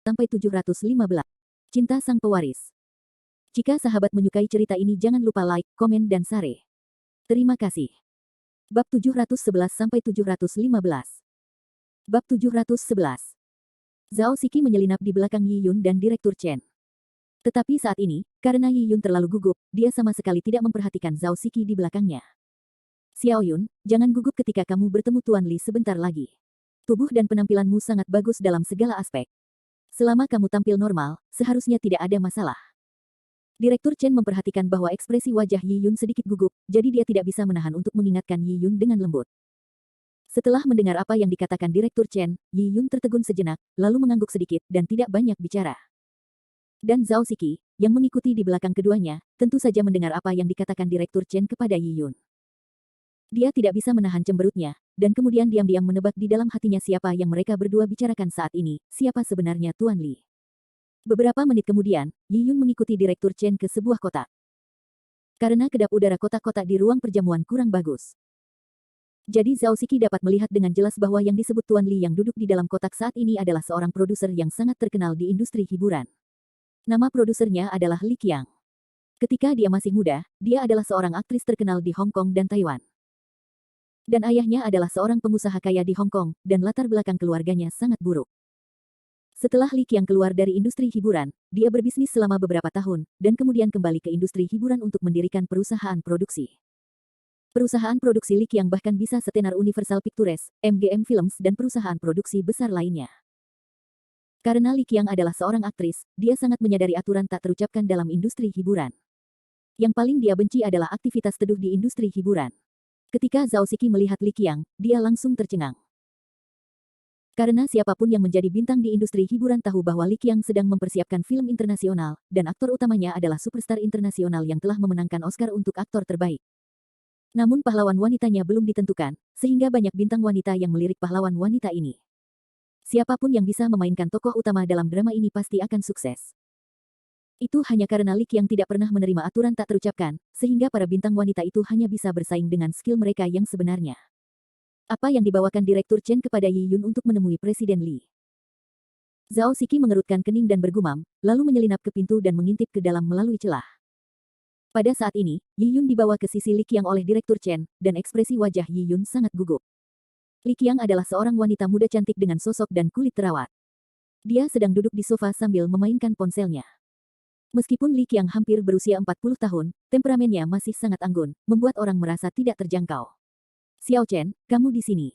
715. Cinta Sang Pewaris. Jika sahabat menyukai cerita ini jangan lupa like, komen dan share. Terima kasih. Bab 711-715. Bab 711. Zhao Siki menyelinap di belakang Yi Yun dan Direktur Chen. Tetapi saat ini, karena Yi Yun terlalu gugup, dia sama sekali tidak memperhatikan Zhao Siki di belakangnya. Xiao Yun, jangan gugup ketika kamu bertemu Tuan Li sebentar lagi. Tubuh dan penampilanmu sangat bagus dalam segala aspek. Selama kamu tampil normal, seharusnya tidak ada masalah. Direktur Chen memperhatikan bahwa ekspresi wajah Yi Yun sedikit gugup, jadi dia tidak bisa menahan untuk mengingatkan Yi Yun dengan lembut. Setelah mendengar apa yang dikatakan Direktur Chen, Yi Yun tertegun sejenak, lalu mengangguk sedikit dan tidak banyak bicara. Dan Zhao Siki, yang mengikuti di belakang keduanya, tentu saja mendengar apa yang dikatakan Direktur Chen kepada Yi Yun. Dia tidak bisa menahan cemberutnya, dan kemudian diam-diam menebak di dalam hatinya siapa yang mereka berdua bicarakan saat ini, siapa sebenarnya Tuan Li. Beberapa menit kemudian, Yi Yun mengikuti Direktur Chen ke sebuah kotak. Karena kedap udara kotak-kotak di ruang perjamuan kurang bagus. Jadi Zhao Siki dapat melihat dengan jelas bahwa yang disebut Tuan Li yang duduk di dalam kotak saat ini adalah seorang produser yang sangat terkenal di industri hiburan. Nama produsernya adalah Li Qiang. Ketika dia masih muda, dia adalah seorang aktris terkenal di Hong Kong dan Taiwan. Dan ayahnya adalah seorang pengusaha kaya di Hong Kong, dan latar belakang keluarganya sangat buruk. Setelah Li Qiang keluar dari industri hiburan, dia berbisnis selama beberapa tahun, dan kemudian kembali ke industri hiburan untuk mendirikan perusahaan produksi. Perusahaan produksi Li Qiang bahkan bisa setenar Universal Pictures, MGM Films dan perusahaan produksi besar lainnya. Karena Li Qiang adalah seorang aktris, dia sangat menyadari aturan tak terucapkan dalam industri hiburan. Yang paling dia benci adalah aktivitas teduh di industri hiburan. Ketika Zhao Siki melihat Li Qiang, dia langsung tercengang. Karena siapapun yang menjadi bintang di industri hiburan tahu bahwa Li Qiang sedang mempersiapkan film internasional, dan aktor utamanya adalah superstar internasional yang telah memenangkan Oscar untuk aktor terbaik. Namun pahlawan wanitanya belum ditentukan, sehingga banyak bintang wanita yang melirik pahlawan wanita ini. Siapapun yang bisa memainkan tokoh utama dalam drama ini pasti akan sukses. Itu hanya karena Li Qiang tidak pernah menerima aturan tak terucapkan, sehingga para bintang wanita itu hanya bisa bersaing dengan skill mereka yang sebenarnya. Apa yang dibawakan Direktur Chen kepada Yi Yun untuk menemui Presiden Li? Zhao Siki mengerutkan kening dan bergumam, lalu menyelinap ke pintu dan mengintip ke dalam melalui celah. Pada saat ini, Yi Yun dibawa ke sisi Li Qiang oleh Direktur Chen, dan ekspresi wajah Yi Yun sangat gugup. Li Qiang adalah seorang wanita muda cantik dengan sosok dan kulit terawat. Dia sedang duduk di sofa sambil memainkan ponselnya. Meskipun Li Qiang hampir berusia 40 tahun, temperamennya masih sangat anggun, membuat orang merasa tidak terjangkau. Xiao Chen, kamu di sini.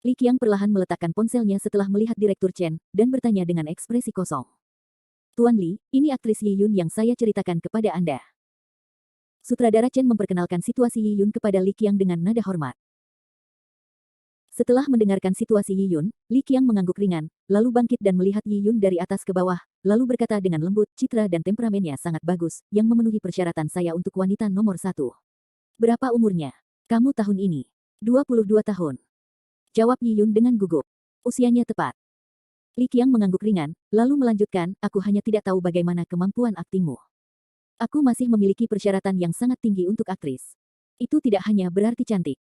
Li Qiang perlahan meletakkan ponselnya setelah melihat Direktur Chen, dan bertanya dengan ekspresi kosong. Tuan Li, ini aktris Yi Yun yang saya ceritakan kepada Anda. Sutradara Chen memperkenalkan situasi Yi Yun kepada Li Qiang dengan nada hormat. Setelah mendengarkan situasi Yi Yun, Li Qiang mengangguk ringan, lalu bangkit dan melihat Yi Yun dari atas ke bawah, lalu berkata dengan lembut, citra dan temperamennya sangat bagus, yang memenuhi persyaratan saya untuk wanita nomor 1. Berapa umurnya? Kamu tahun ini 22 tahun. Jawab Yi Yun dengan gugup. Usianya tepat. Li Qiang mengangguk ringan, lalu melanjutkan, aku hanya tidak tahu bagaimana kemampuan aktingmu. Aku masih memiliki persyaratan yang sangat tinggi untuk aktris. Itu tidak hanya berarti cantik.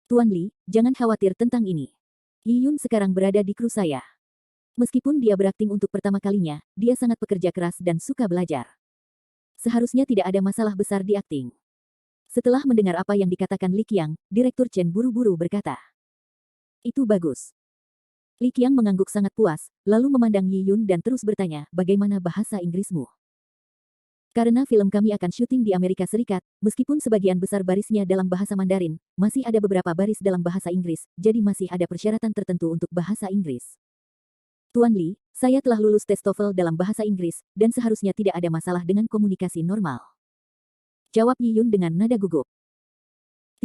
Tuan Li, jangan khawatir tentang ini. Yi Yun sekarang berada di kru saya. Meskipun dia berakting untuk pertama kalinya, dia sangat pekerja keras dan suka belajar. Seharusnya tidak ada masalah besar di akting. Setelah mendengar apa yang dikatakan Li Qiang, Direktur Chen buru-buru berkata. Itu bagus. Li Qiang mengangguk sangat puas, lalu memandang Yi Yun dan terus bertanya, bagaimana bahasa Inggrismu? Karena film kami akan syuting di Amerika Serikat, meskipun sebagian besar barisnya dalam bahasa Mandarin, masih ada beberapa baris dalam bahasa Inggris, jadi masih ada persyaratan tertentu untuk bahasa Inggris. Tuan Li, saya telah lulus tes TOEFL dalam bahasa Inggris, dan seharusnya tidak ada masalah dengan komunikasi normal. Jawab Yi Yun dengan nada gugup.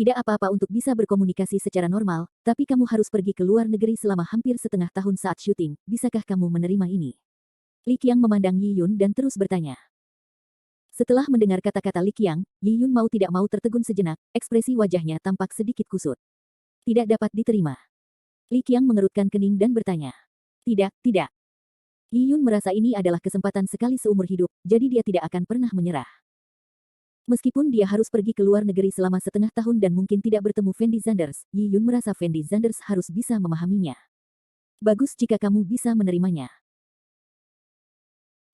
Tidak apa-apa untuk bisa berkomunikasi secara normal, tapi kamu harus pergi ke luar negeri selama hampir setengah tahun saat syuting, bisakah kamu menerima ini? Li Qiang memandang Yi Yun dan terus bertanya. Setelah mendengar kata-kata Li Qiang, Yi Yun mau tidak mau tertegun sejenak, ekspresi wajahnya tampak sedikit kusut. Tidak dapat diterima. Li Qiang mengerutkan kening dan bertanya. Tidak, tidak. Yi Yun merasa ini adalah kesempatan sekali seumur hidup, jadi dia tidak akan pernah menyerah. Meskipun dia harus pergi ke luar negeri selama setengah tahun dan mungkin tidak bertemu Fendi Zanders, Yi Yun merasa Fendi Zanders harus bisa memahaminya. Bagus jika kamu bisa menerimanya.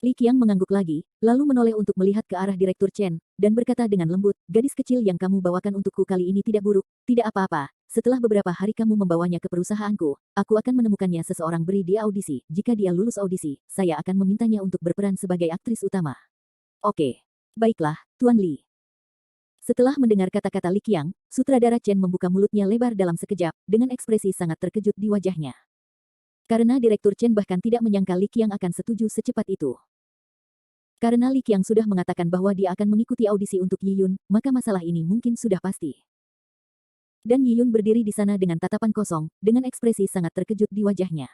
Li Qiang mengangguk lagi, lalu menoleh untuk melihat ke arah Direktur Chen, dan berkata dengan lembut, gadis kecil yang kamu bawakan untukku kali ini tidak buruk, tidak apa-apa. Setelah beberapa hari kamu membawanya ke perusahaanku, aku akan menemukannya seseorang beri dia audisi. Jika dia lulus audisi, saya akan memintanya untuk berperan sebagai aktris utama. Oke. Baiklah, Tuan Li. Setelah mendengar kata-kata Li Qiang, sutradara Chen membuka mulutnya lebar dalam sekejap, dengan ekspresi sangat terkejut di wajahnya. Karena Direktur Chen bahkan tidak menyangka Li Qiang akan setuju secepat itu. Karena Li Qiang sudah mengatakan bahwa dia akan mengikuti audisi untuk Yi Yun, maka masalah ini mungkin sudah pasti. Dan Yi Yun berdiri di sana dengan tatapan kosong, dengan ekspresi sangat terkejut di wajahnya.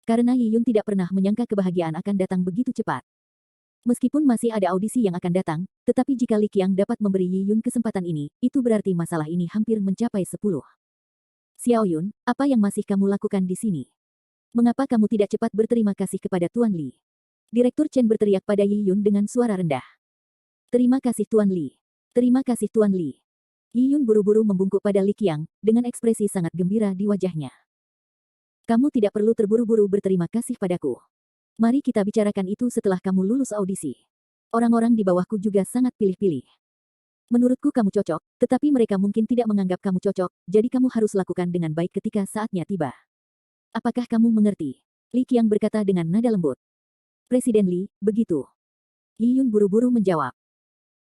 Karena Yi Yun tidak pernah menyangka kebahagiaan akan datang begitu cepat. Meskipun masih ada audisi yang akan datang, tetapi jika Li Qiang dapat memberi Yi Yun kesempatan ini, itu berarti masalah ini hampir mencapai 10. Xiao Yun, apa yang masih kamu lakukan di sini? Mengapa kamu tidak cepat berterima kasih kepada Tuan Li? Direktur Chen berteriak pada Yi Yun dengan suara rendah. Terima kasih Tuan Li. Terima kasih Tuan Li. Yi Yun buru-buru membungkuk pada Li Qiang, dengan ekspresi sangat gembira di wajahnya. Kamu tidak perlu terburu-buru berterima kasih padaku. Mari kita bicarakan itu setelah kamu lulus audisi. Orang-orang di bawahku juga sangat pilih-pilih. Menurutku kamu cocok, tetapi mereka mungkin tidak menganggap kamu cocok, jadi kamu harus lakukan dengan baik ketika saatnya tiba. Apakah kamu mengerti? Li Qiang berkata dengan nada lembut. Presiden Li, begitu. Yi Yun buru-buru menjawab.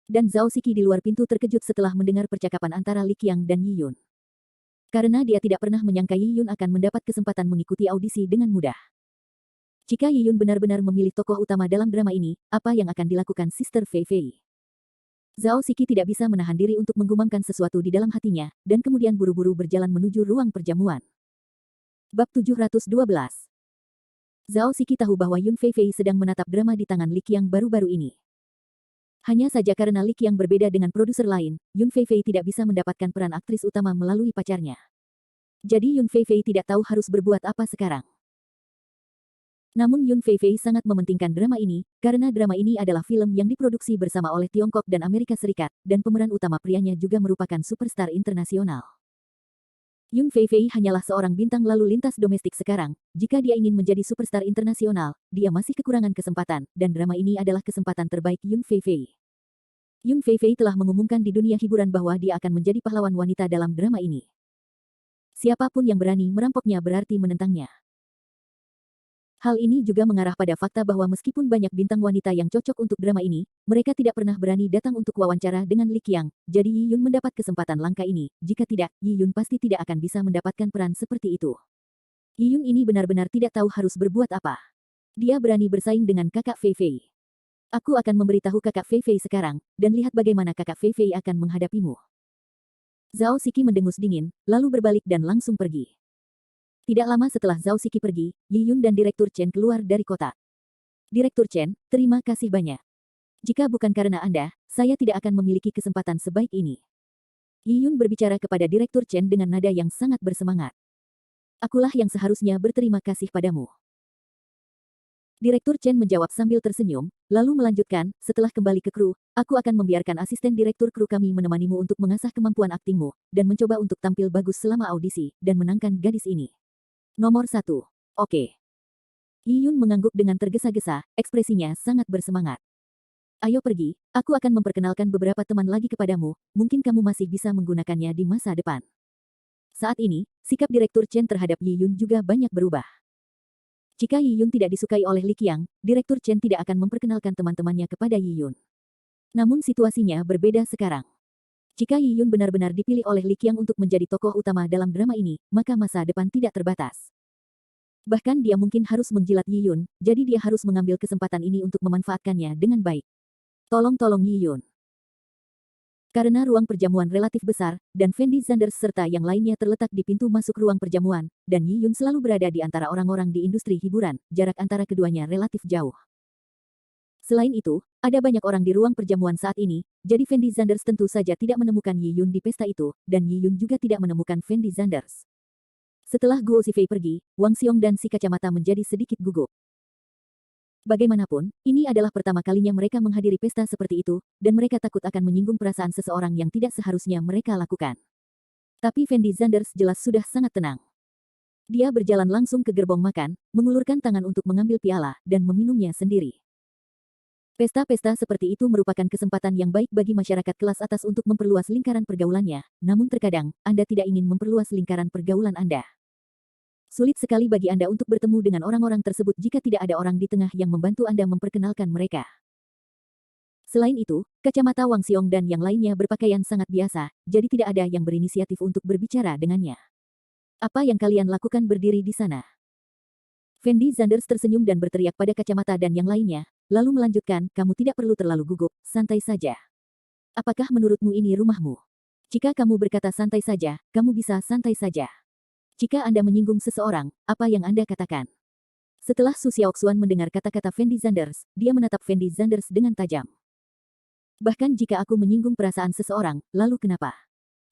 Dan Zhao Siki di luar pintu terkejut setelah mendengar percakapan antara Li Qiang dan Yi Yun. Karena dia tidak pernah menyangka Yi Yun akan mendapat kesempatan mengikuti audisi dengan mudah. Jika Yi Yun benar-benar memilih tokoh utama dalam drama ini, apa yang akan dilakukan Sister Fei Fei? Zhao Siki tidak bisa menahan diri untuk menggumamkan sesuatu di dalam hatinya, dan kemudian buru-buru berjalan menuju ruang perjamuan. Bab 712. Zhao Siki tahu bahwa Yun Fei Fei sedang menatap drama di tangan Li Qiang baru-baru ini. Hanya saja karena Li Qiang berbeda dengan produser lain, Yun Fei Fei tidak bisa mendapatkan peran aktris utama melalui pacarnya. Jadi Yun Fei Fei tidak tahu harus berbuat apa sekarang. Namun Yun Fei Fei sangat mementingkan drama ini, karena drama ini adalah film yang diproduksi bersama oleh Tiongkok dan Amerika Serikat, dan pemeran utama prianya juga merupakan superstar internasional. Yun Fei Fei hanyalah seorang bintang lalu lintas domestik sekarang. Jika dia ingin menjadi superstar internasional, dia masih kekurangan kesempatan, dan drama ini adalah kesempatan terbaik Yun Fei Fei. Yun Fei Fei telah mengumumkan di dunia hiburan bahwa dia akan menjadi pahlawan wanita dalam drama ini. Siapapun yang berani merampoknya berarti menentangnya. Hal ini juga mengarah pada fakta bahwa meskipun banyak bintang wanita yang cocok untuk drama ini, mereka tidak pernah berani datang untuk wawancara dengan Li Qiang, jadi Yi Yun mendapat kesempatan langka ini. Jika tidak, Yi Yun pasti tidak akan bisa mendapatkan peran seperti itu. Yi Yun ini benar-benar tidak tahu harus berbuat apa. Dia berani bersaing dengan kakak Fei Fei. Aku akan memberitahu kakak Fei Fei sekarang, dan lihat bagaimana kakak Fei Fei akan menghadapimu. Zhao Siki mendengus dingin, lalu berbalik dan langsung pergi. Tidak lama setelah Zhao Siki pergi, Yi Yun dan Direktur Chen keluar dari kotak. Direktur Chen, terima kasih banyak. Jika bukan karena Anda, saya tidak akan memiliki kesempatan sebaik ini. Yi Yun berbicara kepada Direktur Chen dengan nada yang sangat bersemangat. Akulah yang seharusnya berterima kasih padamu. Direktur Chen menjawab sambil tersenyum, lalu melanjutkan, setelah kembali ke kru, aku akan membiarkan asisten direktur kru kami menemanimu untuk mengasah kemampuan aktingmu, dan mencoba untuk tampil bagus selama audisi, dan menangkan gadis ini. Nomor 1. Oke. Yi Yun mengangguk dengan tergesa-gesa, ekspresinya sangat bersemangat. Ayo pergi, aku akan memperkenalkan beberapa teman lagi kepadamu, mungkin kamu masih bisa menggunakannya di masa depan. Saat ini, sikap Direktur Chen terhadap Yi Yun juga banyak berubah. Jika Yi Yun tidak disukai oleh Li Qiang, Direktur Chen tidak akan memperkenalkan teman-temannya kepada Yi Yun. Namun situasinya berbeda sekarang. Jika Yi Yun benar-benar dipilih oleh Li Qiang untuk menjadi tokoh utama dalam drama ini, maka masa depan tidak terbatas. Bahkan dia mungkin harus menjilat Yi Yun, jadi dia harus mengambil kesempatan ini untuk memanfaatkannya dengan baik. Tolong Yi Yun. Karena ruang perjamuan relatif besar, dan Fendi Zanders serta yang lainnya terletak di pintu masuk ruang perjamuan, dan Yi Yun selalu berada di antara orang-orang di industri hiburan, jarak antara keduanya relatif jauh. Selain itu, ada banyak orang di ruang perjamuan saat ini, jadi Fendi Zanders tentu saja tidak menemukan Yi Yun di pesta itu, dan Yi Yun juga tidak menemukan Fendi Zanders. Setelah Guo Zifei pergi, Wang Xiong dan si kacamata menjadi sedikit gugup. Bagaimanapun, ini adalah pertama kalinya mereka menghadiri pesta seperti itu, dan mereka takut akan menyinggung perasaan seseorang yang tidak seharusnya mereka lakukan. Tapi Fendi Zanders jelas sudah sangat tenang. Dia berjalan langsung ke gerbong makan, mengulurkan tangan untuk mengambil piala, dan meminumnya sendiri. Pesta-pesta seperti itu merupakan kesempatan yang baik bagi masyarakat kelas atas untuk memperluas lingkaran pergaulannya, namun terkadang, Anda tidak ingin memperluas lingkaran pergaulan Anda. Sulit sekali bagi Anda untuk bertemu dengan orang-orang tersebut jika tidak ada orang di tengah yang membantu Anda memperkenalkan mereka. Selain itu, kacamata Wang Xiong dan yang lainnya berpakaian sangat biasa, jadi tidak ada yang berinisiatif untuk berbicara dengannya. Apa yang kalian lakukan berdiri di sana? Fendi Zanders tersenyum dan berteriak pada kacamata dan yang lainnya, lalu melanjutkan, kamu tidak perlu terlalu gugup, santai saja. Apakah menurutmu ini rumahmu? Jika kamu berkata santai saja, kamu bisa santai saja. Jika Anda menyinggung seseorang, apa yang Anda katakan? Setelah Su Xiaoxuan mendengar kata-kata Fendi Zanders, dia menatap Fendi Zanders dengan tajam. Bahkan jika aku menyinggung perasaan seseorang, lalu kenapa?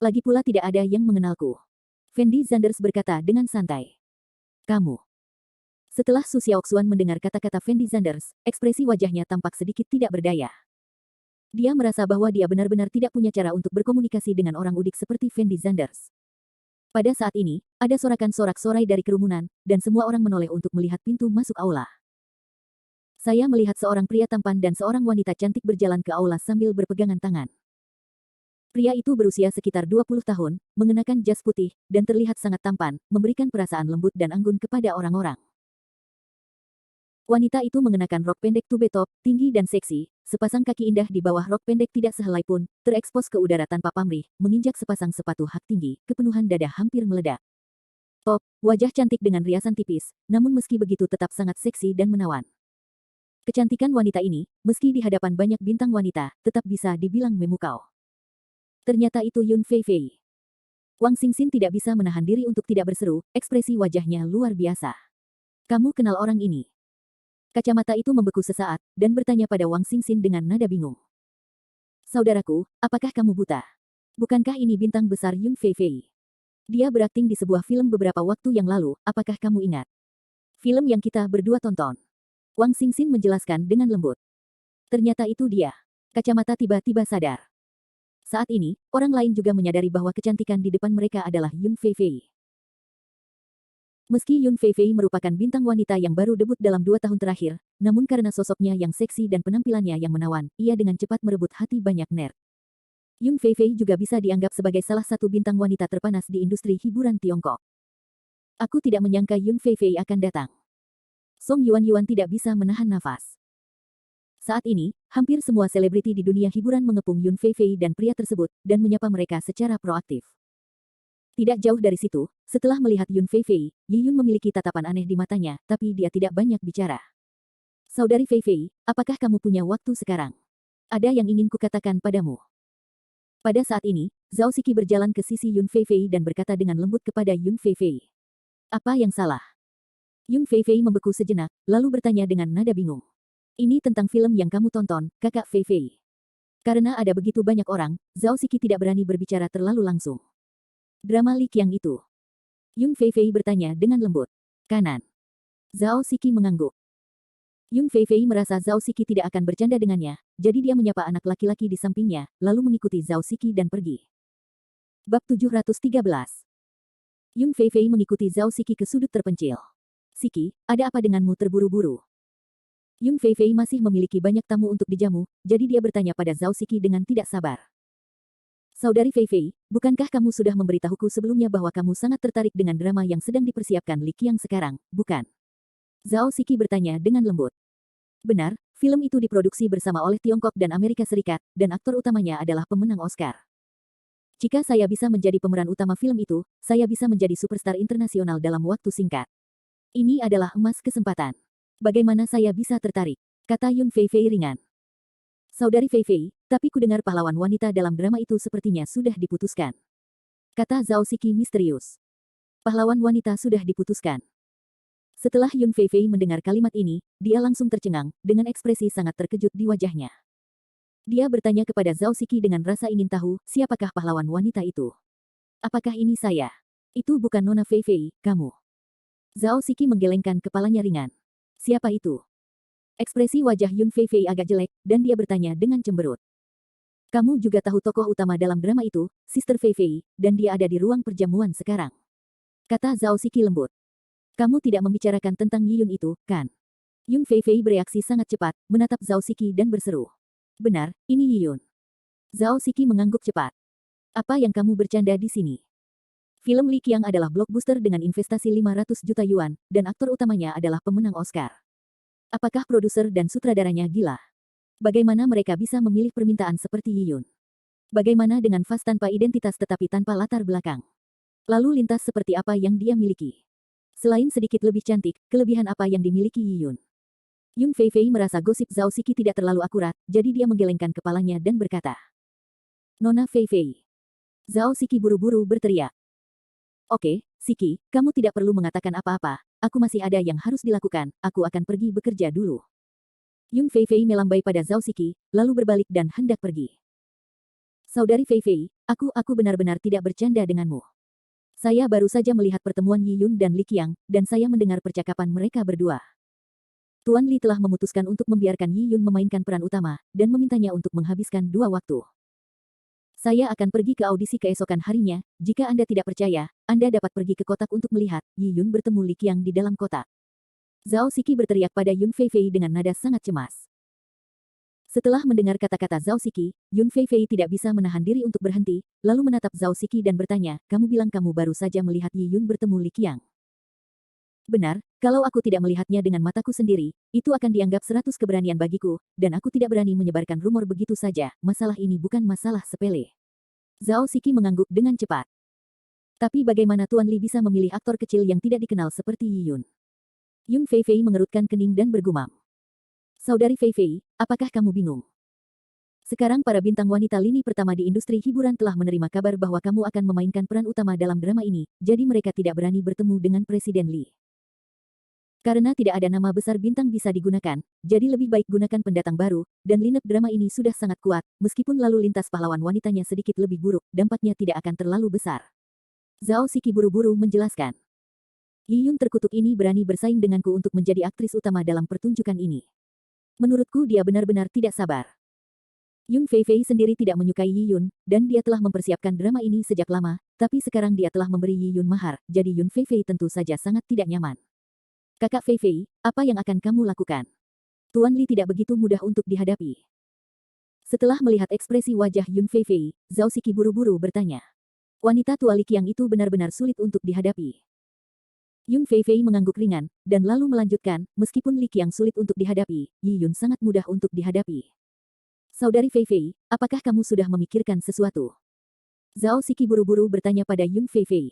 Lagi pula tidak ada yang mengenalku. Fendi Zanders berkata dengan santai. Kamu. Setelah Su Xiaoxuan mendengar kata-kata Fendi Zanders, ekspresi wajahnya tampak sedikit tidak berdaya. Dia merasa bahwa dia benar-benar tidak punya cara untuk berkomunikasi dengan orang udik seperti Fendi Zanders. Pada saat ini, ada sorakan sorak-sorai dari kerumunan, dan semua orang menoleh untuk melihat pintu masuk aula. Saya melihat seorang pria tampan dan seorang wanita cantik berjalan ke aula sambil berpegangan tangan. Pria itu berusia sekitar 20 tahun, mengenakan jas putih, dan terlihat sangat tampan, memberikan perasaan lembut dan anggun kepada orang-orang. Wanita itu mengenakan rok pendek tube top, tinggi dan seksi, sepasang kaki indah di bawah rok pendek tidak sehelai pun, terekspos ke udara tanpa pamrih, menginjak sepasang sepatu hak tinggi, kepenuhan dada hampir meledak. Top, wajah cantik dengan riasan tipis, namun meski begitu tetap sangat seksi dan menawan. Kecantikan wanita ini, meski di hadapan banyak bintang wanita, tetap bisa dibilang memukau. Ternyata itu Yun Fei Fei. Wang Xingxin tidak bisa menahan diri untuk tidak berseru, ekspresi wajahnya luar biasa. Kamu kenal orang ini? Kacamata itu membeku sesaat, dan bertanya pada Wang Xingxin dengan nada bingung. Saudaraku, apakah kamu buta? Bukankah ini bintang besar Yun Fei Fei? Dia berakting di sebuah film beberapa waktu yang lalu, apakah kamu ingat? Film yang kita berdua tonton. Wang Xingxin menjelaskan dengan lembut. Ternyata itu dia. Kacamata tiba-tiba sadar. Saat ini, orang lain juga menyadari bahwa kecantikan di depan mereka adalah Yun Fei Fei. Meski Yun Fei Fei merupakan bintang wanita yang baru debut dalam 2 tahun terakhir, namun karena sosoknya yang seksi dan penampilannya yang menawan, ia dengan cepat merebut hati banyak nerd. Yun Fei Fei juga bisa dianggap sebagai salah satu bintang wanita terpanas di industri hiburan Tiongkok. Aku tidak menyangka Yun Fei Fei akan datang. Song Yuan tidak bisa menahan nafas. Saat ini, hampir semua selebriti di dunia hiburan mengepung Yun Fei Fei dan pria tersebut, dan menyapa mereka secara proaktif. Tidak jauh dari situ, setelah melihat Yun Fei Fei, Yi Yun memiliki tatapan aneh di matanya, tapi dia tidak banyak bicara. Saudari Fei Fei, apakah kamu punya waktu sekarang? Ada yang ingin kukatakan padamu. Pada saat ini, Zhao Siki berjalan ke sisi Yun Fei Fei dan berkata dengan lembut kepada Yun Fei Fei. Apa yang salah? Yun Fei Fei membeku sejenak, lalu bertanya dengan nada bingung. Ini tentang film yang kamu tonton, kakak Fei Fei. Karena ada begitu banyak orang, Zhao Siki tidak berani berbicara terlalu langsung. Drama Li Qiang itu. Yun Fei Fei bertanya dengan lembut. Kanan. Zhao Siki mengangguk. Yun Fei Fei merasa Zhao Siki tidak akan bercanda dengannya, jadi dia menyapa anak laki-laki di sampingnya, lalu mengikuti Zhao Siki dan pergi. Bab 713. Yun Fei Fei mengikuti Zhao Siki ke sudut terpencil. Siki, ada apa denganmu terburu-buru? Yun Fei Fei masih memiliki banyak tamu untuk dijamu, jadi dia bertanya pada Zhao Siki dengan tidak sabar. Saudari Fei Fei, bukankah kamu sudah memberitahuku sebelumnya bahwa kamu sangat tertarik dengan drama yang sedang dipersiapkan Li Qiang sekarang, bukan? Zhao Siki bertanya dengan lembut. Benar, film itu diproduksi bersama oleh Tiongkok dan Amerika Serikat, dan aktor utamanya adalah pemenang Oscar. Jika saya bisa menjadi pemeran utama film itu, saya bisa menjadi superstar internasional dalam waktu singkat. Ini adalah emas kesempatan. Bagaimana saya bisa tertarik? Kata Yun Fei Fei ringan. Saudari Fei Fei, tapi ku dengar pahlawan wanita dalam drama itu sepertinya sudah diputuskan. Kata Zhao Siki misterius. Pahlawan wanita sudah diputuskan. Setelah Yun Fei Fei mendengar kalimat ini, dia langsung tercengang, dengan ekspresi sangat terkejut di wajahnya. Dia bertanya kepada Zhao Siki dengan rasa ingin tahu, siapakah pahlawan wanita itu? Apakah ini saya? Itu bukan Nona Fei Fei, kamu. Zhao Siki menggelengkan kepalanya ringan. Siapa itu? Ekspresi wajah Yun Fei Fei agak jelek, dan dia bertanya dengan cemberut. Kamu juga tahu tokoh utama dalam drama itu, Sister Fei Fei, dan dia ada di ruang perjamuan sekarang. Kata Zhao Siki lembut. Kamu tidak membicarakan tentang Yi Yun itu, kan? Yun Feifei bereaksi sangat cepat, menatap Zhao Siki dan berseru. Benar, ini Yi Yun. Zhao Siki mengangguk cepat. Apa yang kamu bercanda di sini? Film Li Qiang adalah blockbuster dengan investasi 500 juta yuan, dan aktor utamanya adalah pemenang Oscar. Apakah produser dan sutradaranya gila? Bagaimana mereka bisa memilih permintaan seperti Yi Yun? Bagaimana dengan Fast tanpa identitas tetapi tanpa latar belakang? Lalu lintas seperti apa yang dia miliki? Selain sedikit lebih cantik, kelebihan apa yang dimiliki Yi Yun? Yun Feifei merasa gosip Zhao Siki tidak terlalu akurat, jadi dia menggelengkan kepalanya dan berkata, Nona Feifei. Zhao Siki buru-buru berteriak. Oke, Siki, kamu tidak perlu mengatakan apa-apa, aku masih ada yang harus dilakukan, aku akan pergi bekerja dulu. Yun Feifei melambai pada Zhao Siki, lalu berbalik dan hendak pergi. Saudari Feifei, aku benar-benar tidak bercanda denganmu. Saya baru saja melihat pertemuan Yi Yun dan Li Qiang, dan saya mendengar percakapan mereka berdua. Tuan Li telah memutuskan untuk membiarkan Yi Yun memainkan peran utama, dan memintanya untuk menghabiskan 2 waktu. Saya akan pergi ke audisi keesokan harinya, jika Anda tidak percaya, Anda dapat pergi ke kotak untuk melihat Yi Yun bertemu Li Qiang di dalam kotak. Zhao Siki berteriak pada Yun Feifei dengan nada sangat cemas. Setelah mendengar kata-kata Zhao Siki, Yun Feifei tidak bisa menahan diri untuk berhenti, lalu menatap Zhao Siki dan bertanya, kamu bilang kamu baru saja melihat Yi Yun bertemu Li Qiang. Benar, kalau aku tidak melihatnya dengan mataku sendiri, itu akan dianggap 100 keberanian bagiku, dan aku tidak berani menyebarkan rumor begitu saja, masalah ini bukan masalah sepele. Zhao Siki mengangguk dengan cepat. Tapi bagaimana Tuan Li bisa memilih aktor kecil yang tidak dikenal seperti Yi Yun? Yun Feifei mengerutkan kening dan bergumam. Saudari Feifei, apakah kamu bingung? Sekarang para bintang wanita lini pertama di industri hiburan telah menerima kabar bahwa kamu akan memainkan peran utama dalam drama ini, jadi mereka tidak berani bertemu dengan Presiden Li. Karena tidak ada nama besar bintang bisa digunakan, jadi lebih baik gunakan pendatang baru, dan lineup drama ini sudah sangat kuat, meskipun lalu lintas pahlawan wanitanya sedikit lebih buruk, dampaknya tidak akan terlalu besar. Zhao Siki buru-buru menjelaskan. Yi Yun terkutuk ini berani bersaing denganku untuk menjadi aktris utama dalam pertunjukan ini. Menurutku dia benar-benar tidak sabar. Yun Feifei sendiri tidak menyukai Yi Yun, dan dia telah mempersiapkan drama ini sejak lama, tapi sekarang dia telah memberi Yi Yun mahar, jadi Yun Feifei tentu saja sangat tidak nyaman. Kakak Feifei, apa yang akan kamu lakukan? Tuan Li tidak begitu mudah untuk dihadapi. Setelah melihat ekspresi wajah Yun Feifei, Zhao Siki buru-buru bertanya. Wanita tua Li Qiang itu benar-benar sulit untuk dihadapi. Yun Feifei mengangguk ringan, dan lalu melanjutkan, meskipun Li Qiang sulit untuk dihadapi, Yi Yun sangat mudah untuk dihadapi. Saudari Feifei, apakah kamu sudah memikirkan sesuatu? Zhao Siki buru-buru bertanya pada Yun Feifei.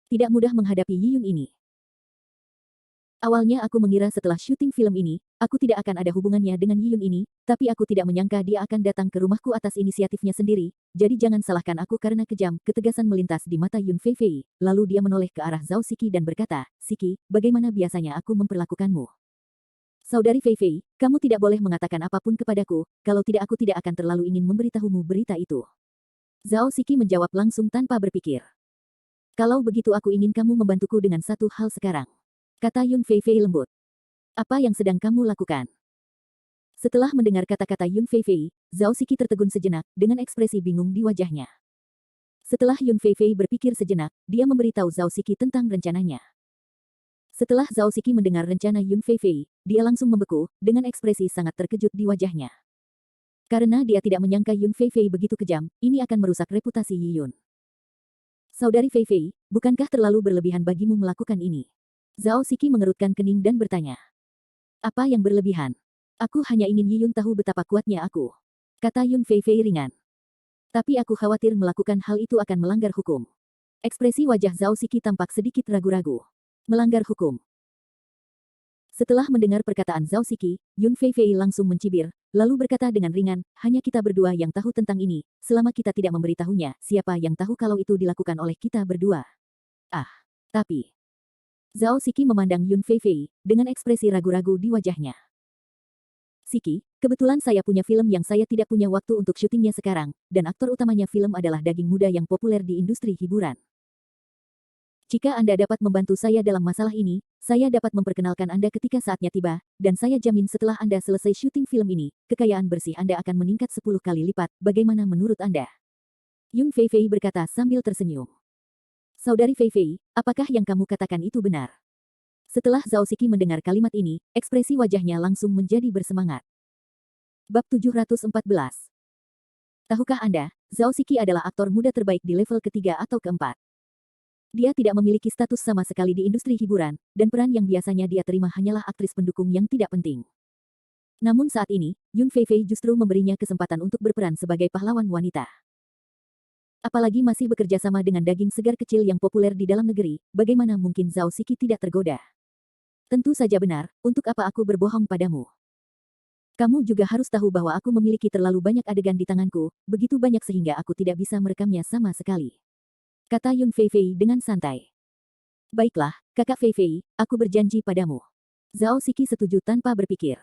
Tidak mudah menghadapi Yi Yun ini. Awalnya aku mengira setelah syuting film ini, aku tidak akan ada hubungannya dengan Yi Yun ini, tapi aku tidak menyangka dia akan datang ke rumahku atas inisiatifnya sendiri, jadi jangan salahkan aku karena kejam, ketegasan melintas di mata Yun Feifei, lalu dia menoleh ke arah Zhao Siki dan berkata, Siki, bagaimana biasanya aku memperlakukanmu? Saudari Feifei, kamu tidak boleh mengatakan apapun kepadaku, kalau tidak aku tidak akan terlalu ingin memberitahumu berita itu. Zhao Siki menjawab langsung tanpa berpikir. Kalau begitu aku ingin kamu membantuku dengan satu hal sekarang. Kata Yun Feifei lembut. Apa yang sedang kamu lakukan? Setelah mendengar kata-kata Yun Feifei, Zhao Siki tertegun sejenak, dengan ekspresi bingung di wajahnya. Setelah Yun Feifei berpikir sejenak, dia memberitahu Zhao Siki tentang rencananya. Setelah Zhao Siki mendengar rencana Yun Feifei, dia langsung membeku, dengan ekspresi sangat terkejut di wajahnya. Karena dia tidak menyangka Yun Feifei begitu kejam, ini akan merusak reputasi Yi Yun. Saudari Feifei, bukankah terlalu berlebihan bagimu melakukan ini? Zhao Siki mengerutkan kening dan bertanya. Apa yang berlebihan? Aku hanya ingin Yi Yun tahu betapa kuatnya aku. Kata Yun Feifei ringan. Tapi aku khawatir melakukan hal itu akan melanggar hukum. Ekspresi wajah Zhao Siki tampak sedikit ragu-ragu. Melanggar hukum. Setelah mendengar perkataan Zhao Siki, Yun Feifei langsung mencibir, lalu berkata dengan ringan, hanya kita berdua yang tahu tentang ini, selama kita tidak memberitahunya, siapa yang tahu kalau itu dilakukan oleh kita berdua? Ah, tapi... Zhao Siki memandang Yun Feifei, dengan ekspresi ragu-ragu di wajahnya. Siki, kebetulan saya punya film yang saya tidak punya waktu untuk syutingnya sekarang, dan aktor utamanya film adalah daging muda yang populer di industri hiburan. Jika Anda dapat membantu saya dalam masalah ini, saya dapat memperkenalkan Anda ketika saatnya tiba, dan saya jamin setelah Anda selesai syuting film ini, kekayaan bersih Anda akan meningkat 10 kali lipat, bagaimana menurut Anda? Yun Feifei berkata sambil tersenyum. Saudari Feifei, apakah yang kamu katakan itu benar? Setelah Zhao Siki mendengar kalimat ini, ekspresi wajahnya langsung menjadi bersemangat. Bab 714. Tahukah Anda, Zhao Siki adalah aktor muda terbaik di level ketiga atau keempat. Dia tidak memiliki status sama sekali di industri hiburan, dan peran yang biasanya dia terima hanyalah aktris pendukung yang tidak penting. Namun saat ini, Yun Feifei justru memberinya kesempatan untuk berperan sebagai pahlawan wanita. Apalagi masih bekerja sama dengan daging segar kecil yang populer di dalam negeri, bagaimana mungkin Zhao Siki tidak tergoda? Tentu saja benar, untuk apa aku berbohong padamu? Kamu juga harus tahu bahwa aku memiliki terlalu banyak adegan di tanganku, begitu banyak sehingga aku tidak bisa merekamnya sama sekali. Kata Yun Feifei dengan santai. Baiklah, kakak Feifei, aku berjanji padamu. Zhao Siki setuju tanpa berpikir.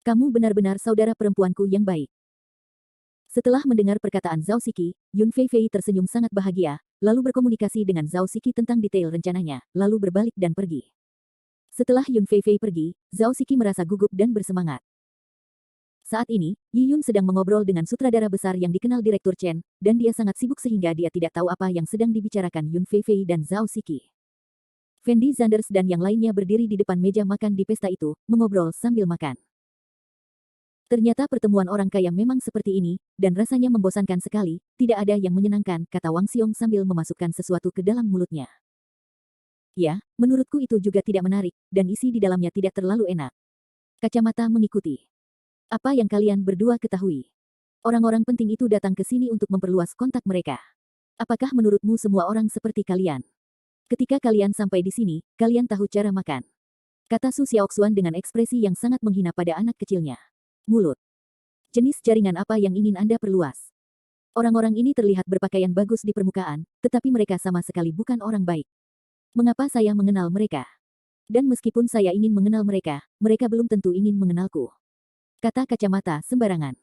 Kamu benar-benar saudara perempuanku yang baik. Setelah mendengar perkataan Zhao Siki, Yun Feifei tersenyum sangat bahagia, lalu berkomunikasi dengan Zhao Siki tentang detail rencananya, lalu berbalik dan pergi. Setelah Yun Feifei pergi, Zhao Siki merasa gugup dan bersemangat. Saat ini, Yi Yun sedang mengobrol dengan sutradara besar yang dikenal Direktur Chen, dan dia sangat sibuk sehingga dia tidak tahu apa yang sedang dibicarakan Yun Feifei dan Zhao Siki. Fendi Zanders dan yang lainnya berdiri di depan meja makan di pesta itu, mengobrol sambil makan. Ternyata pertemuan orang kaya memang seperti ini, dan rasanya membosankan sekali, tidak ada yang menyenangkan, kata Wang Xiong sambil memasukkan sesuatu ke dalam mulutnya. Ya, menurutku itu juga tidak menarik, dan isi di dalamnya tidak terlalu enak. Kacamata mengikuti. Apa yang kalian berdua ketahui? Orang-orang penting itu datang ke sini untuk memperluas kontak mereka. Apakah menurutmu semua orang seperti kalian? Ketika kalian sampai di sini, kalian tahu cara makan. Kata Su Xiaoxuan dengan ekspresi yang sangat menghina pada anak kecilnya. Mulut. Jenis jaringan apa yang ingin Anda perluas? Orang-orang ini terlihat berpakaian bagus di permukaan, tetapi mereka sama sekali bukan orang baik. Mengapa saya mengenal mereka? Dan meskipun saya ingin mengenal mereka, mereka belum tentu ingin mengenalku. Kata kacamata sembarangan.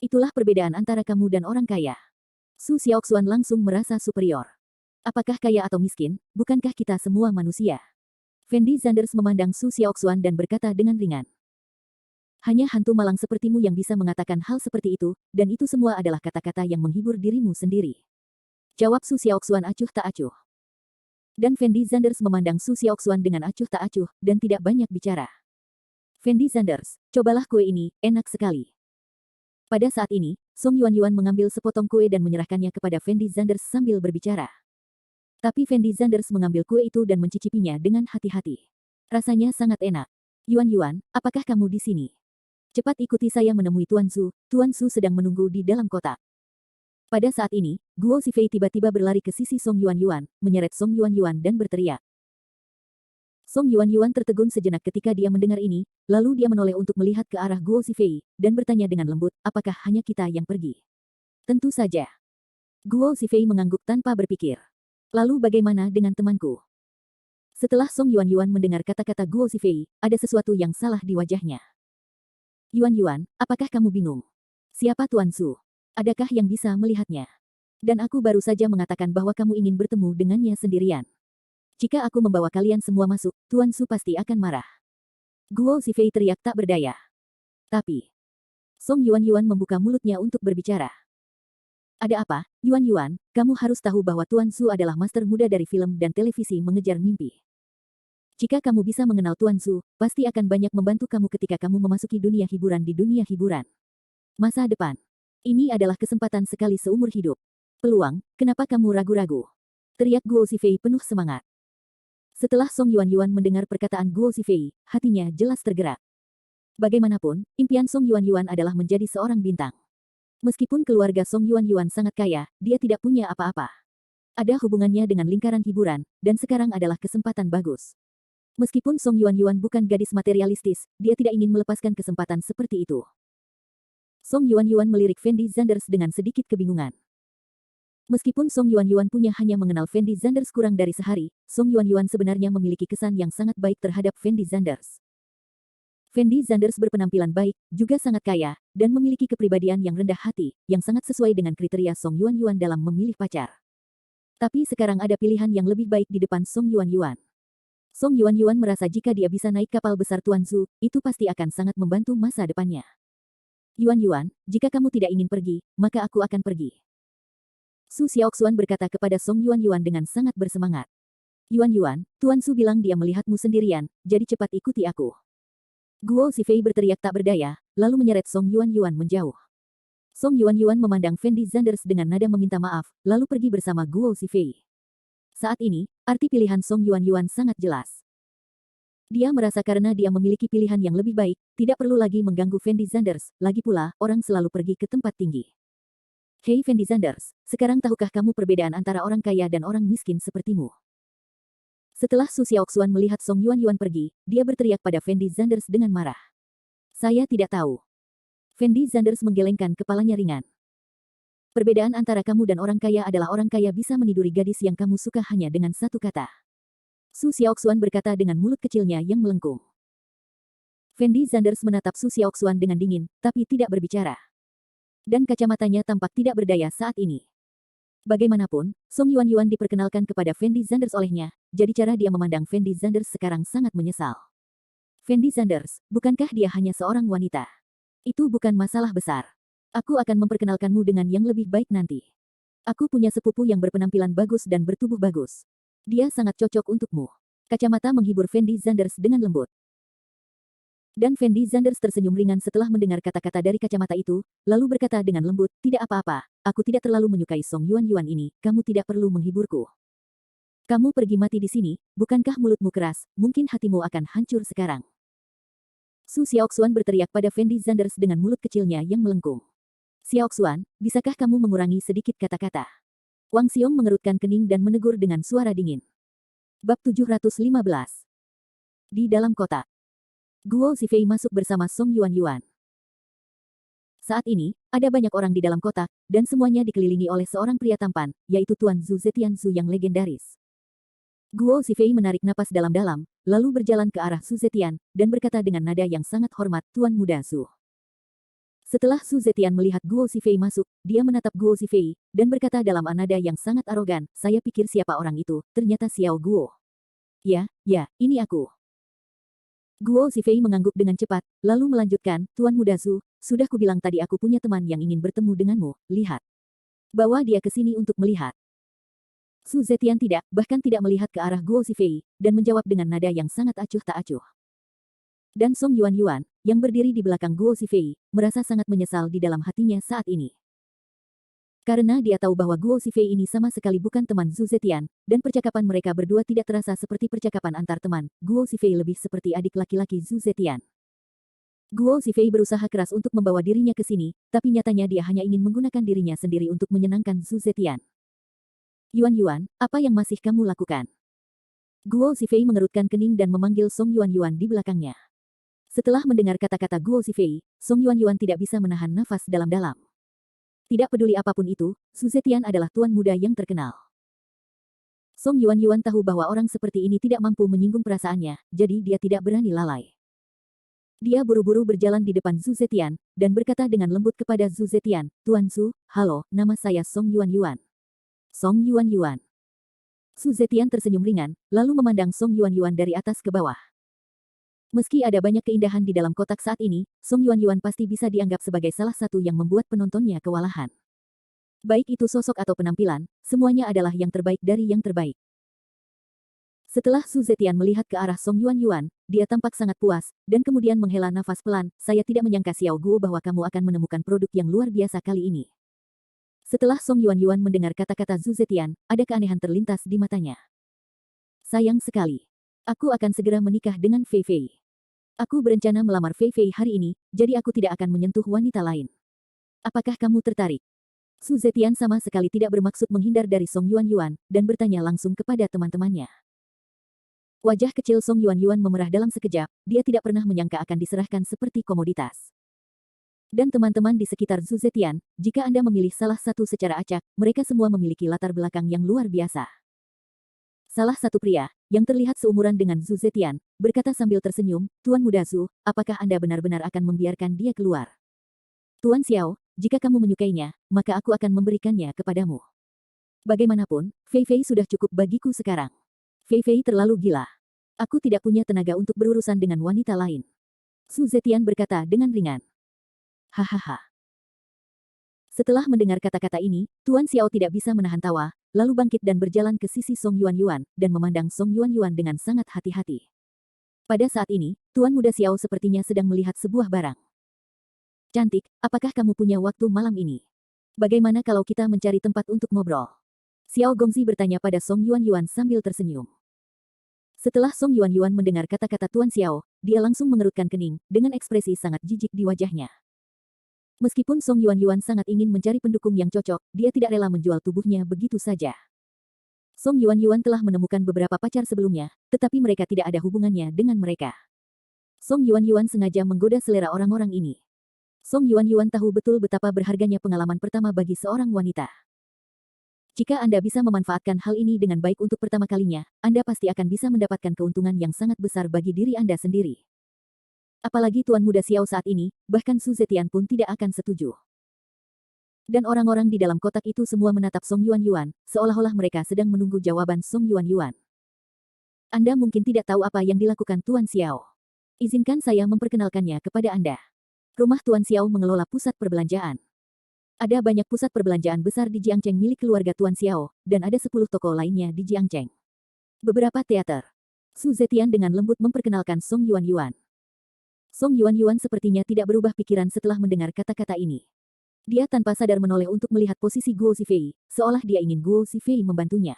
Itulah perbedaan antara kamu dan orang kaya. Su Xiaoxuan langsung merasa superior. Apakah kaya atau miskin, bukankah kita semua manusia? Fendi Zanders memandang Su Xiaoxuan dan berkata dengan ringan. Hanya hantu malang sepertimu yang bisa mengatakan hal seperti itu, dan itu semua adalah kata-kata yang menghibur dirimu sendiri. Jawab Su Xiaoxuan acuh tak acuh. Dan Fendi Zanders memandang Su Xiaoxuan dengan acuh tak acuh, dan tidak banyak bicara. Fendi Zanders, cobalah kue ini, enak sekali. Pada saat ini, Song Yuan mengambil sepotong kue dan menyerahkannya kepada Fendi Zanders sambil berbicara. Tapi Fendi Zanders mengambil kue itu dan mencicipinya dengan hati-hati. Rasanya sangat enak. Yuan, apakah kamu di sini? Cepat ikuti saya menemui Tuan Su. Tuan Su sedang menunggu di dalam kotak. Pada saat ini, Guo Zifei tiba-tiba berlari ke sisi Song Yuan, menyeret Song Yuan dan berteriak. Song Yuan tertegun sejenak ketika dia mendengar ini, lalu dia menoleh untuk melihat ke arah Guo Zifei, dan bertanya dengan lembut, apakah hanya kita yang pergi? Tentu saja. Guo Zifei mengangguk tanpa berpikir. Lalu bagaimana dengan temanku? Setelah Song Yuan mendengar kata-kata Guo Zifei, ada sesuatu yang salah di wajahnya. Yuan, apakah kamu bingung? Siapa Tuan Su? Adakah yang bisa melihatnya? Dan aku baru saja mengatakan bahwa kamu ingin bertemu dengannya sendirian. Jika aku membawa kalian semua masuk, Tuan Su pasti akan marah. Guo Zifei teriak tak berdaya. Tapi, Song Yuan membuka mulutnya untuk berbicara. Ada apa, Yuan, kamu harus tahu bahwa Tuan Su adalah master muda dari film dan televisi mengejar mimpi. Jika kamu bisa mengenal Tuan Su, pasti akan banyak membantu kamu ketika kamu memasuki dunia hiburan di dunia hiburan. Masa depan. Ini adalah kesempatan sekali seumur hidup. Peluang, kenapa kamu ragu-ragu? Teriak Guo Zifei penuh semangat. Setelah Song Yuan mendengar perkataan Guo Zifei, hatinya jelas tergerak. Bagaimanapun, impian Song Yuan adalah menjadi seorang bintang. Meskipun keluarga Song Yuan sangat kaya, dia tidak punya apa-apa. Ada hubungannya dengan lingkaran hiburan, dan sekarang adalah kesempatan bagus. Meskipun Song Yuan bukan gadis materialistis, dia tidak ingin melepaskan kesempatan seperti itu. Song Yuan melirik Fendi Zanders dengan sedikit kebingungan. Meskipun Song Yuan punya hanya mengenal Fendi Zanders kurang dari sehari, Song Yuan sebenarnya memiliki kesan yang sangat baik terhadap Fendi Zanders. Fendi Zanders berpenampilan baik, juga sangat kaya, dan memiliki kepribadian yang rendah hati, yang sangat sesuai dengan kriteria Song Yuan dalam memilih pacar. Tapi sekarang ada pilihan yang lebih baik di depan Song Yuan. Song Yuan merasa jika dia bisa naik kapal besar Tuan Su, itu pasti akan sangat membantu masa depannya. Yuan, jika kamu tidak ingin pergi, maka aku akan pergi. Su Xiaoxuan berkata kepada Song Yuan dengan sangat bersemangat. Yuan, Tuan Su bilang dia melihatmu sendirian, jadi cepat ikuti aku. Guo Zifei berteriak tak berdaya, lalu menyeret Song Yuan menjauh. Song Yuan memandang Fendi Zanders dengan nada meminta maaf, lalu pergi bersama Guo Zifei. Saat ini, arti pilihan Song Yuan sangat jelas. Dia merasa karena dia memiliki pilihan yang lebih baik, tidak perlu lagi mengganggu Fendi Zanders, lagi pula, orang selalu pergi ke tempat tinggi. Hei Fendi Zanders, sekarang tahukah kamu perbedaan antara orang kaya dan orang miskin sepertimu? Setelah Su Xiaoxuan melihat Song Yuan pergi, dia berteriak pada Fendi Zanders dengan marah. Saya tidak tahu. Fendi Zanders menggelengkan kepalanya ringan. Perbedaan antara kamu dan orang kaya adalah orang kaya bisa meniduri gadis yang kamu suka hanya dengan satu kata. Su Xiaoxuan berkata dengan mulut kecilnya yang melengkung. Fendi Zanders menatap Su Xiaoxuan dengan dingin, tapi tidak berbicara. Dan kacamatanya tampak tidak berdaya saat ini. Bagaimanapun, Song Yuan diperkenalkan kepada Fendi Zanders olehnya, jadi cara dia memandang Fendi Zanders sekarang sangat menyesal. Fendi Zanders, bukankah dia hanya seorang wanita? Itu bukan masalah besar. Aku akan memperkenalkanmu dengan yang lebih baik nanti. Aku punya sepupu yang berpenampilan bagus dan bertubuh bagus. Dia sangat cocok untukmu. Kacamata menghibur Fendi Zanders dengan lembut. Dan Fendi Zanders tersenyum ringan setelah mendengar kata-kata dari kacamata itu, lalu berkata dengan lembut, tidak apa-apa, aku tidak terlalu menyukai Song Yuan ini, kamu tidak perlu menghiburku. Kamu pergi mati di sini, bukankah mulutmu keras, mungkin hatimu akan hancur sekarang. Su Xiaoxuan berteriak pada Fendi Zanders dengan mulut kecilnya yang melengkung. Xiaoxuan, bisakah kamu mengurangi sedikit kata-kata? Wang Xiong mengerutkan kening dan menegur dengan suara dingin. Bab 715. Di dalam kotak. Guo Zifei masuk bersama Song Yuan. Saat ini, ada banyak orang di dalam kotak, dan semuanya dikelilingi oleh seorang pria tampan, yaitu Tuan Zhu Zetianzu yang legendaris. Guo Zifei menarik napas dalam-dalam, lalu berjalan ke arah Zhu Zetian, dan berkata dengan nada yang sangat hormat, Tuan Muda Zhu. Setelah Zhu Zetian melihat Guo Zifei masuk, dia menatap Guo Zifei, dan berkata dalam nada yang sangat arogan, saya pikir siapa orang itu, ternyata Xiao Guo. Ya, ini aku. Guo Zifei mengangguk dengan cepat, lalu melanjutkan, Tuan Muda Zhu, sudah kubilang tadi aku punya teman yang ingin bertemu denganmu, lihat. Bawa dia ke sini untuk melihat. Zhu Zetian bahkan tidak melihat ke arah Guo Zifei, dan menjawab dengan nada yang sangat acuh tak acuh. Dan Song Yuan, yang berdiri di belakang Guo Zifei, merasa sangat menyesal di dalam hatinya saat ini. Karena dia tahu bahwa Guo Zifei ini sama sekali bukan teman Zhu Zetian, dan percakapan mereka berdua tidak terasa seperti percakapan antar teman, Guo Zifei lebih seperti adik laki-laki Zhu Zetian. Guo Zifei berusaha keras untuk membawa dirinya ke sini, tapi nyatanya dia hanya ingin menggunakan dirinya sendiri untuk menyenangkan Zhu Zetian. Yuan, apa yang masih kamu lakukan? Guo Zifei mengerutkan kening dan memanggil Song Yuan di belakangnya. Setelah mendengar kata-kata Guo Zifei, Song Yuan tidak bisa menahan nafas dalam-dalam. Tidak peduli apapun itu, Zhu Zetian adalah tuan muda yang terkenal. Song Yuan tahu bahwa orang seperti ini tidak mampu menyinggung perasaannya, jadi dia tidak berani lalai. Dia buru-buru berjalan di depan Zhu Zetian, dan berkata dengan lembut kepada Zhu Zetian, Tuan Zhu, halo, nama saya Song Yuan. Song Yuan. Zhu Zetian tersenyum ringan, lalu memandang Song Yuan dari atas ke bawah. Meski ada banyak keindahan di dalam kotak saat ini, Song Yuan pasti bisa dianggap sebagai salah satu yang membuat penontonnya kewalahan. Baik itu sosok atau penampilan, semuanya adalah yang terbaik dari yang terbaik. Setelah Zhu Zetian melihat ke arah Song Yuan, dia tampak sangat puas, dan kemudian menghela nafas pelan, saya tidak menyangka Xiao Guo bahwa kamu akan menemukan produk yang luar biasa kali ini. Setelah Song Yuan mendengar kata-kata Zhu Zetian, ada keanehan terlintas di matanya. Sayang sekali. Aku akan segera menikah dengan Fei Fei. Aku berencana melamar Fei Fei hari ini, jadi aku tidak akan menyentuh wanita lain. Apakah kamu tertarik? Zhu Zetian sama sekali tidak bermaksud menghindar dari Song Yuan, dan bertanya langsung kepada teman-temannya. Wajah kecil Song Yuan memerah dalam sekejap, dia tidak pernah menyangka akan diserahkan seperti komoditas. Dan teman-teman di sekitar Zhu Zetian, jika Anda memilih salah satu secara acak, mereka semua memiliki latar belakang yang luar biasa. Salah satu pria, yang terlihat seumuran dengan Zhu Zetian, berkata sambil tersenyum, Tuan Muda Zhu, apakah Anda benar-benar akan membiarkan dia keluar? Tuan Xiao, jika kamu menyukainya, maka aku akan memberikannya kepadamu. Bagaimanapun, Fei Fei sudah cukup bagiku sekarang. Fei Fei terlalu gila. Aku tidak punya tenaga untuk berurusan dengan wanita lain. Zhu Zetian berkata dengan ringan. Hahaha. Setelah mendengar kata-kata ini, Tuan Xiao tidak bisa menahan tawa, lalu bangkit dan berjalan ke sisi Song Yuan dan memandang Song Yuan dengan sangat hati-hati. Pada saat ini, Tuan Muda Xiao sepertinya sedang melihat sebuah barang. Cantik, apakah kamu punya waktu malam ini? Bagaimana kalau kita mencari tempat untuk ngobrol? Xiao Gongzi bertanya pada Song Yuan sambil tersenyum. Setelah Song Yuan mendengar kata-kata Tuan Xiao, dia langsung mengerutkan kening, dengan ekspresi sangat jijik di wajahnya. Meskipun Song Yuan sangat ingin mencari pendukung yang cocok, dia tidak rela menjual tubuhnya begitu saja. Song Yuan telah menemukan beberapa pacar sebelumnya, tetapi mereka tidak ada hubungannya dengan mereka. Song Yuan sengaja menggoda selera orang-orang ini. Song Yuan tahu betul betapa berharganya pengalaman pertama bagi seorang wanita. Jika Anda bisa memanfaatkan hal ini dengan baik untuk pertama kalinya, Anda pasti akan bisa mendapatkan keuntungan yang sangat besar bagi diri Anda sendiri. Apalagi Tuan Muda Xiao saat ini, bahkan Su Zetian pun tidak akan setuju. Dan orang-orang di dalam kotak itu semua menatap Song Yuan, seolah-olah mereka sedang menunggu jawaban Song Yuan. Anda mungkin tidak tahu apa yang dilakukan Tuan Xiao. Izinkan saya memperkenalkannya kepada Anda. Rumah Tuan Xiao mengelola pusat perbelanjaan. Ada banyak pusat perbelanjaan besar di Jiangcheng milik keluarga Tuan Xiao, dan ada 10 toko lainnya di Jiangcheng. Beberapa teater. Su Zetian dengan lembut memperkenalkan Song Yuan. Song Yuan sepertinya tidak berubah pikiran setelah mendengar kata-kata ini. Dia tanpa sadar menoleh untuk melihat posisi Guo Zifei, seolah dia ingin Guo Zifei membantunya.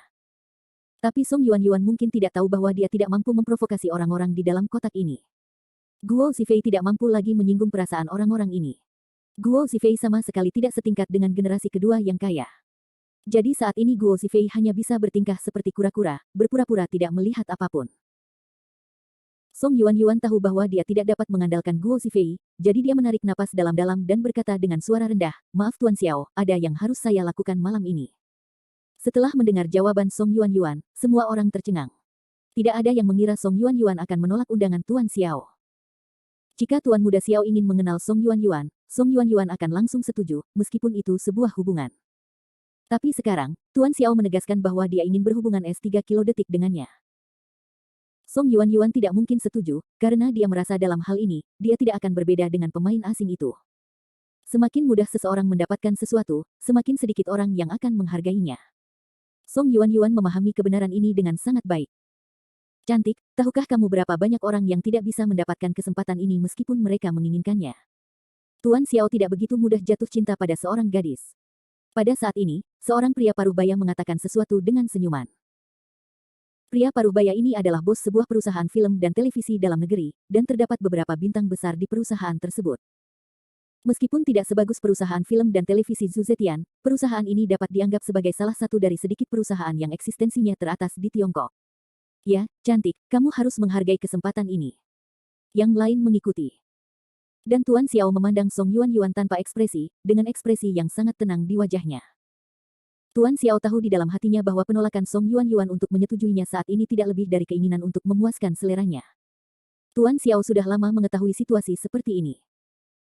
Tapi Song Yuan mungkin tidak tahu bahwa dia tidak mampu memprovokasi orang-orang di dalam kotak ini. Guo Zifei tidak mampu lagi menyinggung perasaan orang-orang ini. Guo Zifei sama sekali tidak setingkat dengan generasi kedua yang kaya. Jadi saat ini Guo Zifei hanya bisa bertingkah seperti kura-kura, berpura-pura tidak melihat apapun. Song Yuan tahu bahwa dia tidak dapat mengandalkan Guo Zifei, jadi dia menarik napas dalam-dalam dan berkata dengan suara rendah, "Maaf Tuan Xiao, ada yang harus saya lakukan malam ini." Setelah mendengar jawaban Song Yuan, semua orang tercengang. Tidak ada yang mengira Song Yuan akan menolak undangan Tuan Xiao. Jika Tuan Muda Xiao ingin mengenal Song Yuan akan langsung setuju, meskipun itu sebuah hubungan. Tapi sekarang, Tuan Xiao menegaskan bahwa dia ingin berhubungan S3 kilo detik dengannya. Song Yuan tidak mungkin setuju, karena dia merasa dalam hal ini, dia tidak akan berbeda dengan pemain asing itu. Semakin mudah seseorang mendapatkan sesuatu, semakin sedikit orang yang akan menghargainya. Song Yuan memahami kebenaran ini dengan sangat baik. Cantik, tahukah kamu berapa banyak orang yang tidak bisa mendapatkan kesempatan ini meskipun mereka menginginkannya? Tuan Xiao tidak begitu mudah jatuh cinta pada seorang gadis. Pada saat ini, seorang pria parubaya mengatakan sesuatu dengan senyuman. Pria parubaya ini adalah bos sebuah perusahaan film dan televisi dalam negeri, dan terdapat beberapa bintang besar di perusahaan tersebut. Meskipun tidak sebagus perusahaan film dan televisi Su Zetian, perusahaan ini dapat dianggap sebagai salah satu dari sedikit perusahaan yang eksistensinya teratas di Tiongkok. Ya, cantik, kamu harus menghargai kesempatan ini. Yang lain mengikuti. Dan Tuan Xiao memandang Song Yuan tanpa ekspresi, dengan ekspresi yang sangat tenang di wajahnya. Tuan Xiao tahu di dalam hatinya bahwa penolakan Song Yuan untuk menyetujuinya saat ini tidak lebih dari keinginan untuk memuaskan seleranya. Tuan Xiao sudah lama mengetahui situasi seperti ini.